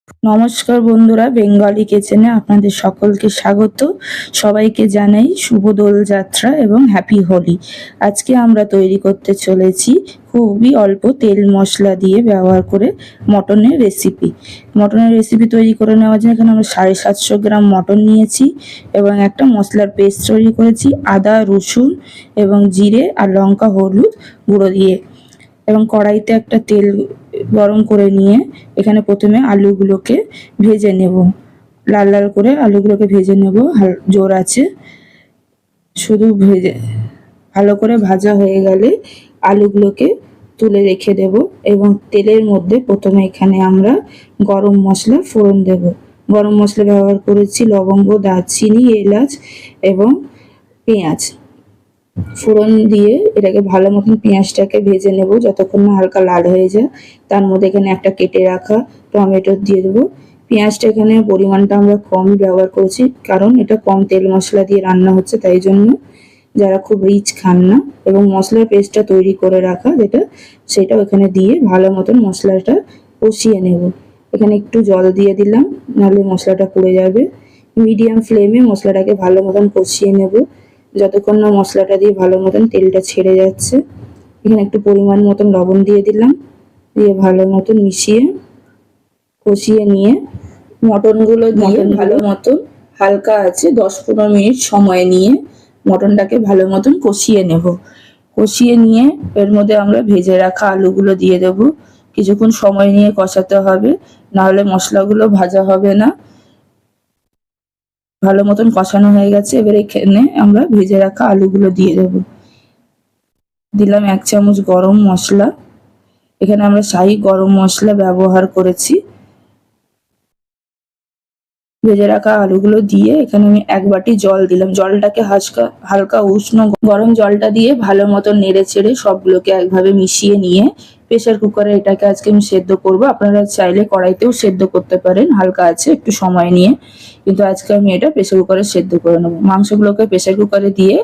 নমস্কার বন্ধুরা, বেঙ্গলি কিচেনে আপনাদের সকলকে স্বাগত। সবাইকে জানাই শুভ দোলযাত্রা এবং হ্যাপি হোলি। আজকে আমরা তৈরি করতে চলেছি খুবই অল্প তেল মশলা দিয়ে ব্যবহার করে মটনের রেসিপি। মটনের রেসিপি তৈরি করে নেওয়ার জন্য এখানে আমরা 750 গ্রাম মটন নিয়েছি এবং একটা মশলার পেস্ট তৈরি করেছি আদা, রসুন এবং জিরে আর লঙ্কা হলুদ গুঁড়ো দিয়ে। এবং কড়াইতে একটা তেল গরম করে নিয়ে এখানে প্রথমে আলুগুলোকে ভেজে নেব। লাল লাল করে আলুগুলোকে ভেজে নেব জোর আছে। শুধু ভেজে ভালো করে ভাজা হয়ে গেলে আলুগুলোকে তুলে রেখে দেব এবং তেলের মধ্যে প্রথমে এখানে আমরা গরম মশলা ফোড়ন দেব। গরম মশলা ব্যবহার করেছি লবঙ্গ, দারচিনি, এলাচ এবং পেঁয়াজ। ফোড়ন দিয়ে এটাকে ভালো মতন পেঁয়াজটাকে ভেজে নেব যতক্ষণ না হালকা লাল হয়ে যায়। তার মধ্যে এখানে একটা কেটে রাখা টমেটো দিয়ে দেবো। পেঁয়াজটা এখানে পরিমাণটা আমরা কমই ব্যবহার করেছি, কারণ এটা কম তেল মশলা দিয়ে রান্না হচ্ছে, তাই জন্য যারা খুব রিচ খান না। এবং মশলার পেস্টটা তৈরি করে রাখা সেটা ওখানে দিয়ে ভালো মতন মশলাটা কষিয়ে নেব। এখানে একটু জল দিয়ে দিলাম, নাহলে মশলাটা পুড়ে যাবে। মিডিয়াম ফ্লেমে মশলাটাকে ভালো মতন কষিয়ে নেব যতক্ষণ না মশলাটা দিয়ে ভালো মতন তেলটা ছেড়ে যাচ্ছে। এখানে একটু পরিমাণ মতন লবণ দিয়ে দিলাম, দিয়ে ভালো মতন মিশিয়ে কষিয়ে নিয়ে মটনগুলো দিয়ে ভালো মতন হালকা আছে 10-15 মিনিট সময় নিয়ে মটনটাকে ভালো মতন কষিয়ে নেব। কষিয়ে নিয়ে এর মধ্যে আমরা ভেজে রাখা আলুগুলো দিয়ে দেব। কিছুক্ষণ সময় নিয়ে কষাতে হবে, নাহলে মশলাগুলো ভাজা হবে না। ভালো মতন কষানো হয়ে গেছে, এবার এখানে আমরা ভেজে রাখা আলুগুলো দিয়ে দেব। দিলাম 1 চামচ গরম মশলা। এখানে আমরা শাহি গরম মশলা ব্যবহার করেছি। ভেজে রাখা আলুগুলো দিয়ে এখানে আমি 1 বাটি জল দিলাম। জলটাকে হালকা উষ্ণ গরম জলটা দিয়ে ভালো মতো নেড়ে চেড়ে সবগুলোকে একভাবে মিশিয়ে নিয়ে প্রেসার কুকারে এটাকে আজকে আমি সেদ্ধ করব। আপনারা চাইলে কড়াইতেও সেদ্ধ করতে পারেন হালকা আছে একটু সময় নিয়ে, কিন্তু আজকে আমি এটা প্রেসার কুকারে সেদ্ধ করে নেব। মাংসগুলোকে প্রেসার কুকারে দিয়ে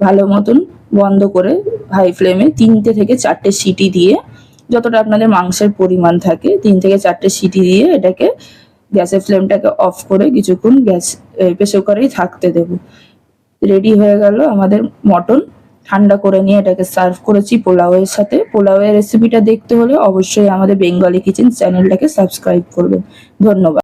ভালো মতন বন্ধ করে হাই ফ্লেমে 3টে থেকে 4টে সিটি দিয়ে, যতটা আপনাদের মাংসের পরিমাণ থাকে 3 থেকে 4টে সিটি দিয়ে এটাকে গ্যাসের ফ্লেমটাকে অফ করে কিছুক্ষণ প্রেসার কুকারেই থাকতে দেব। রেডি হয়ে গেল আমাদের মটন। ঠান্ডা করে নিয়ে এটাকে সার্ভ করেছি পোলাওয়ের সাথে। পোলাওয়ের রেসিপিটা দেখতে হলে অবশ্যই আমাদের বেঙ্গলি কিচেন চ্যানেলটাকে সাবস্ক্রাইব করবেন। ধন্যবাদ।